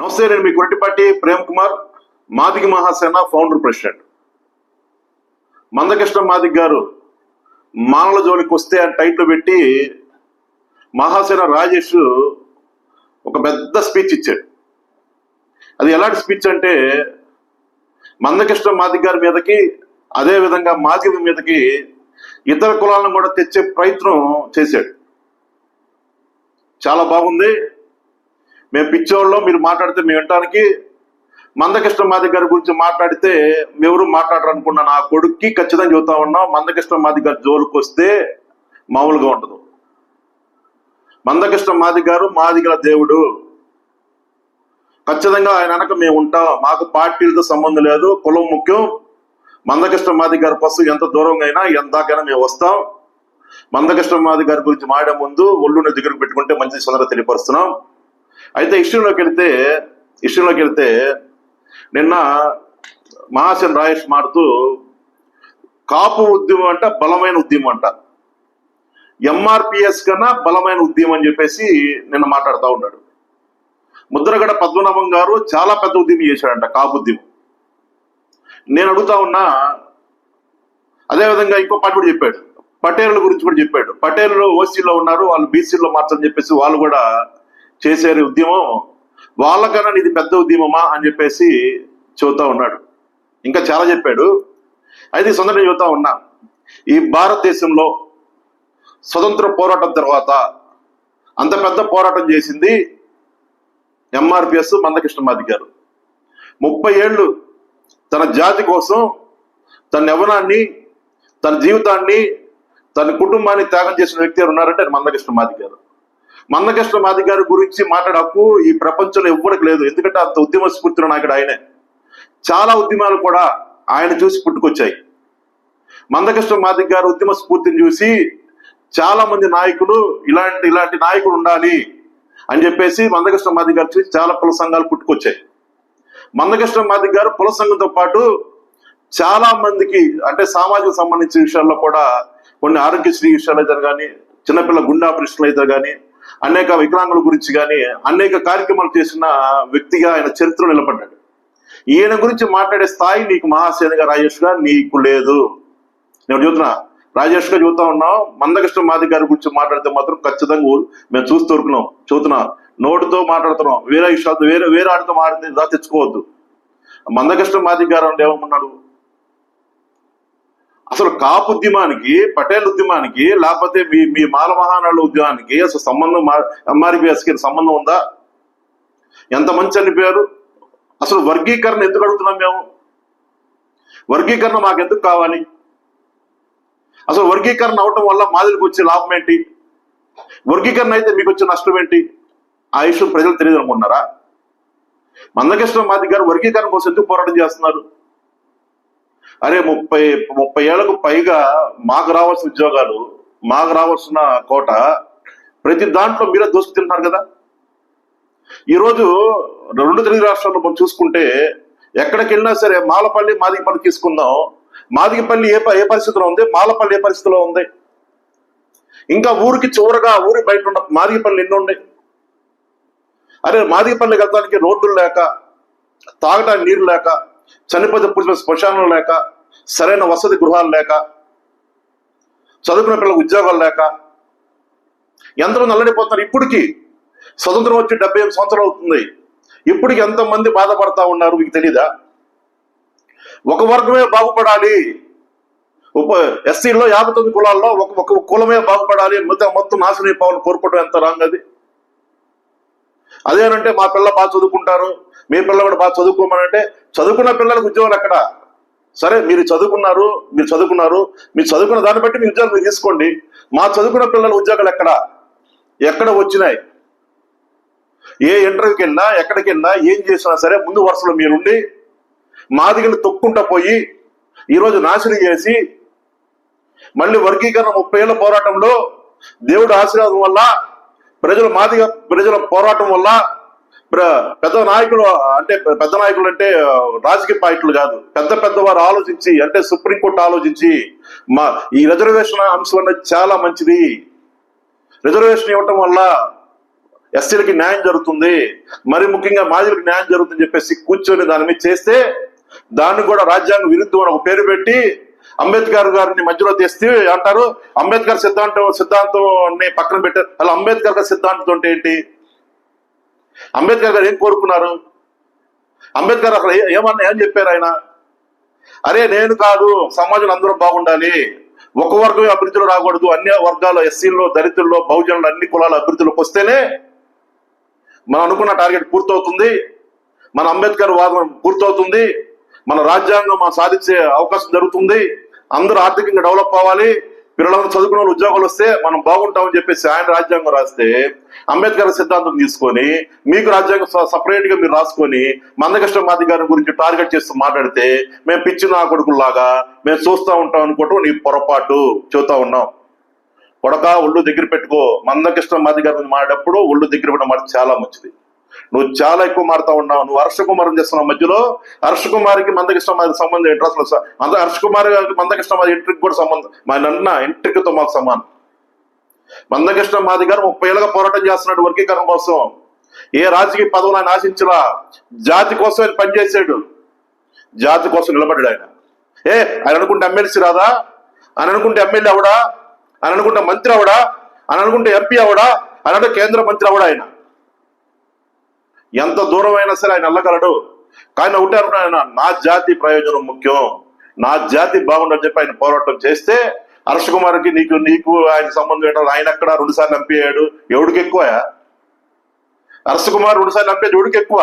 నమస్తే, నేను మీ Koratipati Prem Kumar, Madiga Mahasena founder president. Mandakrishna Madiga గారు మానల జోలికి వస్తే అని టైటిల్ పెట్టి మహాసేన రాజేష్ ఒక పెద్ద స్పీచ్ ఇచ్చాడు. అది ఎలాంటి స్పీచ్ అంటే, మందకృష్ణ మాదిగ గారి మీదకి, అదే విధంగా మాదిగ మీదకి ఇతర కులాలను కూడా తెచ్చే ప్రయత్నం చేశాడు. చాలా బాగుంది. మేము పిచ్చోళ్ళం, మీరు మాట్లాడితే మేము వినటానికి. మందకృష్ణ మాదిగ గారి గురించి మాట్లాడితే ఎవరు మాట్లాడరు అనుకున్న నా కొడుక్కి ఖచ్చితంగా చెబుతా ఉన్నాం, మందకృష్ణ మాదిగ గారి జోలికి వస్తే మామూలుగా ఉండదు. మందకృష్ణ మాదిగ గారు మాదిగల దేవుడు. ఖచ్చితంగా ఆయన వెనక మేము ఉంటాం. మాకు పార్టీలతో సంబంధం లేదు, కులం ముఖ్యం. మందకృష్ణ మాదిగ గారి కోసం ఎంత దూరంగా అయినా ఎంతకైనా మేము వస్తాం. మందకృష్ణ మాదిగ గారి గురించి మాడే ముందు ఒళ్ళుని దగ్గరకు పెట్టుకుంటే మంచి సందర్భం తెలియపరుస్తున్నాం. అయితే ఇష్యూలోకి వెళ్తే నిన్న మహాసేన రాజేష్ మారుతూ కాపు ఉద్యమం అంట బలమైన ఉద్యమం అంట, ఎంఆర్పిఎస్ కన్నా బలమైన ఉద్యమం అని చెప్పేసి నిన్న మాట్లాడుతూ ఉన్నాడు. ముద్రగడ పద్మనాభం గారు చాలా పెద్ద ఉద్యమం చేశాడంట, కాపు ఉద్యమం. నేను అడుగుతా ఉన్నా, అదేవిధంగా ఇంకో పాట కూడా చెప్పాడు, పటేళ్ల గురించి కూడా చెప్పాడు. పటేళ్లు ఓసీలో ఉన్నారు, వాళ్ళు బీసీలో మార్చని చెప్పేసి వాళ్ళు కూడా చేశారు ఉద్యమం. వాళ్ళకన్నా ఇది పెద్ద ఉద్యమమా అని చెప్పేసి చెబుతా ఉన్నాడు. ఇంకా చాలా చెప్పాడు. అయితే ఈ సందర్భంగా చెబుతా ఉన్నా, ఈ భారతదేశంలో స్వతంత్ర పోరాటం తర్వాత అంత పెద్ద పోరాటం చేసింది ఎంఆర్పిఎస్, మందకృష్ణ మాదిగ గారు. 30 ఏళ్ళు తన జాతి కోసం తన యవ్వనాన్ని, తన జీవితాన్ని, తన కుటుంబాన్ని త్యాగం చేసిన వ్యక్తి ఎవరు ఉన్నారంటే మందకృష్ణ మాదిగ గారు. మందకృష్ణ మాదిగ గారి గురించి మాట్లాడకు ఈ ప్రపంచంలో ఎవ్వరికి లేదు. ఎందుకంటే అంత ఉద్యమ స్ఫూర్తిలో నాయకుడు ఆయనే. చాలా ఉద్యమాలు కూడా ఆయన చూసి పుట్టుకొచ్చాయి. మందకృష్ణ మాదిగ గారు ఉద్యమ స్ఫూర్తిని చూసి చాలా మంది నాయకులు ఇలాంటి నాయకుడు ఉండాలి అని చెప్పేసి మందకృష్ణ మాదిగ గారు చూసి చాలా కుల సంఘాలు పుట్టుకొచ్చాయి. మందకృష్ణ మాదిగ గారు కుల సంఘంతో పాటు చాలా మందికి, అంటే సామాజిక సంబంధించిన విషయాల్లో కూడా, కొన్ని ఆరోగ్యశ్రీ విషయాలు అయితే కానీ, చిన్నపిల్ల గుండె ఆపరేషన్లు అయితే కానీ, అనేక వికలాంగుల గురించి కానీ అనేక కార్యక్రమాలు చేసిన వ్యక్తిగా ఆయన చరిత్రలో నిలబడ్డాడు. ఈయన గురించి మాట్లాడే స్థాయి నీకు మహాసేనగా రాజేష్ గా నీకు లేదు. నేను చెబుతున్నా, రాజేష్ గా చెబుతా ఉన్నాం. మందకృష్ణ మాదిగ గారి గురించి మాట్లాడితే మాత్రం ఖచ్చితంగా మేము చూస్తూ ఊరుకున్నాం. చెబుతున్నా, నోటితో మాట్లాడుతున్నాం, వేరే విషయాలతో వేరే ఆడితో మాట్లాడితే తెచ్చుకోవద్దు. మందకృష్ణ మాదిగ గారు అంటే ఏమన్నాడు అసలు? కాపు ఉద్యమానికి, పటేల్ ఉద్యమానికి, లేకపోతే మీ మాల మహానాడు ఉద్యమానికి అసలు సంబంధం, ఎంఆర్పిఎస్కి సంబంధం ఉందా? ఎంతమంది చనిపోయారు? అసలు వర్గీకరణ ఎందుకు అడుగుతున్నాం మేము? వర్గీకరణ మాకు ఎందుకు కావాలి? అసలు వర్గీకరణ అవటం వల్ల మాదిరికి వచ్చే లాభం ఏంటి? వర్గీకరణ అయితే మీకు వచ్చే నష్టం ఏంటి? ఆ విషయం ప్రజలు తెలియదు అనుకుంటున్నారా? మందకృష్ణ మాదిగ గారు వర్గీకరణ కోసం ఎందుకు పోరాటం చేస్తున్నారు? అరే 30 ఏళ్లకు పైగా మాకు రావాల్సిన ఉద్యోగాలు, మాకు రావాల్సిన కోట, ప్రతి దాంట్లో మీరే దోసుకు తింటున్నారు కదా. ఈరోజు 2 తెలుగు రాష్ట్రాల్లో మనం చూసుకుంటే ఎక్కడికి వెళ్ళినా సరే మాలపల్లి, మాదిగపల్లి తీసుకుందాం. మాదిగపల్లి ఏ పరిస్థితిలో ఉంది, మాలపల్లి ఏ పరిస్థితిలో ఉంది. ఇంకా ఊరికి చివరగా, ఊరి బయట ఉన్న మాదిగపల్లి ఎన్ని ఉన్నాయి. అరే మాదిగపల్లికి వెళ్తానికి రోడ్లు లేక, తాగటానికి నీరు లేక, చనిపోతే పుట్టిన శ్మశానం లేక, సరైన వసతి గృహాలు లేక, చదువుకున్న పిల్లలకు ఉద్యోగాలు లేక ఎంతమంది అల్లడిపోతున్నారు. ఇప్పటికీ స్వతంత్రం వచ్చి 78 సంవత్సరాలు అవుతుంది. ఇప్పటికి ఎంతమంది బాధపడతా ఉన్నారు మీకు తెలీదా? ఒక వర్గమే బాగుపడాలి, ఎస్సీలో 59 కులాల్లో ఒక కులమే బాగుపడాలి, మొత్తం నాశనం అయిపోవాలని కోరుకోవడం ఎంత రాంగ్ అది. అదేనంటే మా పిల్ల బాగా చదువుకుంటారు, మీ పిల్ల కూడా బాగా చదువుకోమనంటే, చదువుకున్న పిల్లలకు ఉద్యోగాలు ఎక్కడ? సరే మీరు చదువుకున్నారు, మీరు చదువుకున్న దాన్ని బట్టి మీ ఉద్యోగాలు మీరు తీసుకోండి. మా చదువుకున్న పిల్లల ఉద్యోగాలు ఎక్కడ వచ్చినాయి? ఏ ఇంటర్వ్యూకి వెళ్ళినా, ఎక్కడికి వెళ్ళినా, ఏం చేసినా సరే ముందు వరుసలో మీరుండి మాదిగలు తొక్కుంటా పోయి ఈరోజు నాశనం చేసి, మళ్ళీ వర్గీకరణ 30 ఏళ్ల పోరాటంలో దేవుడు ఆశీర్వాదం వల్ల, ప్రజల పోరాటం వల్ల, పెద్ద నాయకులు అంటే రాజకీయ పార్టీలు కాదు, పెద్దవారు ఆలోచించి, అంటే సుప్రీంకోర్టు ఆలోచించి ఈ రిజర్వేషన్ అంశం అనేది చాలా మంచిది. రిజర్వేషన్ ఇవ్వటం వల్ల ఎస్సీలకి న్యాయం జరుగుతుంది, మరి ముఖ్యంగా మాదిలకు న్యాయం జరుగుతుందని చెప్పేసి కూర్చొని దాని మీద చేస్తే దాన్ని కూడా రాజ్యాంగ విరుద్ధం అని ఒక పేరు పెట్టి అంబేద్కర్ గారిని మధ్యలో తెస్తే అంటారు అంబేద్కర్ సిద్ధాంతాన్ని పక్కన పెట్టారు. అలా అంబేద్కర్ గారి సిద్ధాంతం అంటే ఏంటి? అంబేద్కర్ గారు ఏం కోరుకున్నారు? అంబేద్కర్ అక్కడ ఏం చెప్పారు ఆయన? అరే నేను కాదు, సమాజంలో అందరూ బాగుండాలి, ఒక వర్గం అభివృద్ధిలో రాకూడదు, అన్ని వర్గాలు ఎస్సీల్లో, దళితుల్లో, బహుజనులు అన్ని కులాల అభివృద్ధిలోకి వస్తేనే మనం అనుకున్న టార్గెట్ పూర్తవుతుంది, మన అంబేద్కర్ వాదం పూర్తవుతుంది, మన రాజ్యాంగం మనం సాధించే అవకాశం జరుగుతుంది, అందరూ ఆర్థికంగా డెవలప్ అవ్వాలి, పిల్లలందరూ చదువుకున్న వాళ్ళు ఉద్యోగాలు వస్తే మనం బాగుంటామని చెప్పేసి ఆయన రాజ్యాంగం రాస్తే అంబేద్కర్ సిద్ధాంతం తీసుకొని మీకు రాజ్యాంగం సపరేట్ గా మీరు రాసుకొని మందకృష్ణ మాది గారి గురించి టార్గెట్ చేస్తూ మాట్లాడితే మేము పిచ్చి నా కొడుకుల్లాగా మేము చూస్తూ ఉంటాం అనుకోవటం నీ పొరపాటు. చెబుతా ఉన్నాం, కొడక ఒళ్ళు దగ్గర పెట్టుకో. మందకృష్ణ మాది గారి గురించి మాట్లాడేటప్పుడు ఒళ్ళు దగ్గర పెట్టిన మాట చాలా మంచిది. నువ్వు చాలా ఎక్కువ మారుతా ఉన్నావు. నువ్వు హర్ష కుమార్ చేస్తున్నావు మధ్యలో. హర్ష కుమార్కి మందకృష్ణ మాది సంబంధం ఏంటి అసలు? హర్ష కుమార్ గారికి మందకృష్ణ మాది ఎంట్రీకి కూడా సంబంధం, మా నన్న ఎంట్రీతో మాకు సమానం. మందకృష్ణ మాది గారు 30 ఏళ్ళగా పోరాటం చేస్తున్నాడు వర్గీకరణ కోసం. ఏ రాజకీయ పదవులు ఆయన ఆశించలా, జాతి కోసం ఆయన పనిచేశాడు, జాతి కోసం నిలబడ్డాడు ఆయన. ఆయన అనుకుంటే ఎమ్మెల్సీ రాదా? ఆయన అనుకుంటే ఎమ్మెల్యే అవడా? ఆయన అనుకుంటే మంత్రి అవడా? ఆయన అనుకుంటే ఎంపీ అవడా? ఆయన అంటే కేంద్ర మంత్రి అవడా? ఆయన ఎంత దూరం అయినా సరే ఆయన వెళ్ళగలడు. కానీ ఒకటే అనుకున్నా, నా జాతి ప్రయోజనం ముఖ్యం, నా జాతి బాగుండని చెప్పి ఆయన పోరాటం చేస్తే హర్ష కుమార్కి నీకు ఆయన సంబంధం ఏంటో? ఆయన అక్కడ 2 సార్లు ఎంపీ అయ్యాడు. ఎవడికి ఎక్కువ? హర్ష కుమార్ 2 సార్లు ఎంపీ ఎవడికి ఎక్కువ?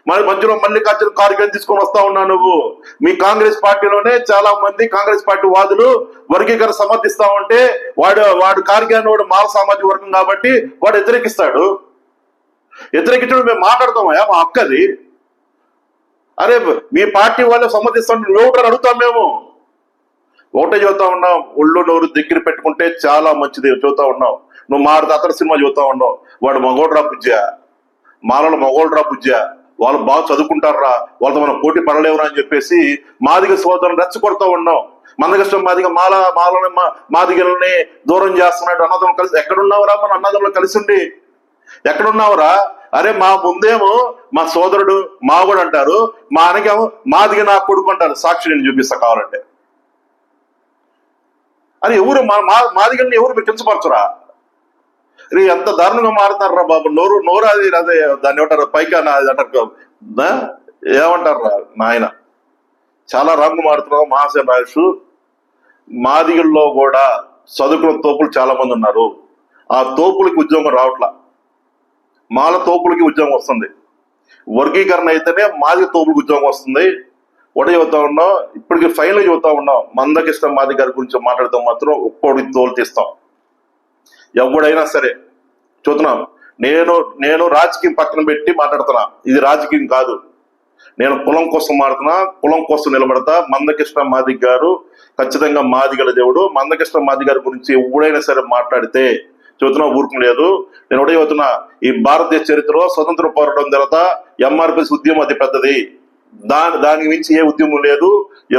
మరి మధ్యలో మల్లికార్జున ఖార్గే తీసుకొని వస్తా ఉన్నావు నువ్వు. మీ కాంగ్రెస్ పార్టీలోనే చాలా మంది కాంగ్రెస్ పార్టీ వాదులు వర్గీకరణ సమర్థిస్తా ఉంటే వాడు ఖార్గే వాడు మాల సామాజిక వర్గం కాబట్టి వాడు వ్యతిరేకిస్తాడు. వ్యతిరేకించడం మేము మాట్లాడతామయ్యా, మా హక్కది. అరే మీ పార్టీ వాళ్ళే సమర్థిస్తాం, నువ్వు అడుగుతాం. మేము ఒకటే చూస్తా ఉన్నాం, ఒళ్ళు నోరు దగ్గర పెట్టుకుంటే చాలా మంచిది చూస్తా ఉన్నాం. నువ్వు మాట్లాడితే అతడు సినిమా చూస్తా ఉన్నావు, వాడు మగోడ్రా బుజ్జా, మాలలో మగోడ్రా బుజ్జా, వాళ్ళు బాగా చదువుకుంటారా, వాళ్ళతో మనం పోటీ పడలేవురా అని చెప్పేసి మాదిగ సోదరులను రెచ్చగొడతా ఉన్నాం. మందకృష్ణ మాదిగ మాలని మాదిగల్ని దూరం చేస్తున్నాడు. అన్నదమ్ములు కలిసి ఎక్కడున్నావురా? మన అన్నదమ్ములు కలిసి ఉండి ఎక్కడున్నావురా? అరే మా ముందేమో మా సోదరుడు మావుడు అంటారు, మా అనకేమో మాదిగ నా కొడుకు అంటారు. సాక్షి నేను చూపిస్తా కావాలంటే. అని ఎవరు మాదిగల్ని ఎవరు మీరు కించపరచురా? రే ఎంత దారుణంగా మారుతారా బాబు. నోరు అది అదే దాన్ని ఏమంటారు, పైకి అంటారు, ఏమంటారు నాయన, చాలా రంగు మారుతున్నావు. మహాసేన రాజు, మాదిగల్లో కూడా చదువుకున్న తోపులు చాలా మంది ఉన్నారు. ఆ తోపులకి ఉద్యోగం రావట్లా, మాల తోపులకి ఉద్యోగం వస్తుంది. వర్గీకరణ అయితేనే మాదిగ తోపులకి ఉద్యోగం వస్తుంది. ఒకటే చెబుతా ఉన్నాం, ఇప్పటికి ఫైనల్ చెబుతా ఉన్నాం, మందకృష్ణ మాది గారి గురించి మాట్లాడుతూ మాత్రం ఒక్కోడికి తోలు తీస్తాం. ఎవడైనా సరే చూస్తున్నాం. నేను రాజకీయం పక్కన పెట్టి మాట్లాడుతున్నా, ఇది రాజకీయం కాదు. నేను కులం కోసం మాడుతున్నా, కులం కోసం నిలబడతా. మందకృష్ణ మాది గారు ఖచ్చితంగా మాదిగల దేవుడు. మందకృష్ణ మాది గారి గురించి ఎవడైనా సరే మాట్లాడితే చూస్తున్నా ఊరుకు లేదు. నేను ఒకటే చెబుతున్నా, ఈ భారతదేశ చరిత్రలో స్వతంత్ర పోరాటం తర్వాత ఎంఆర్పిఎస్ ఉద్యమం అతి పెద్దది. దానికి మించి ఏ ఉద్యమం లేదు,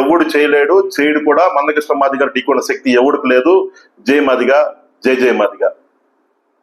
ఎవడు చేయలేడు, చేయడు కూడా. మందకృష్ణ మాది గారు ఢీకొన్న శక్తి ఎవడికి లేదు. జై మాదిగా, జై జై మాదిగా.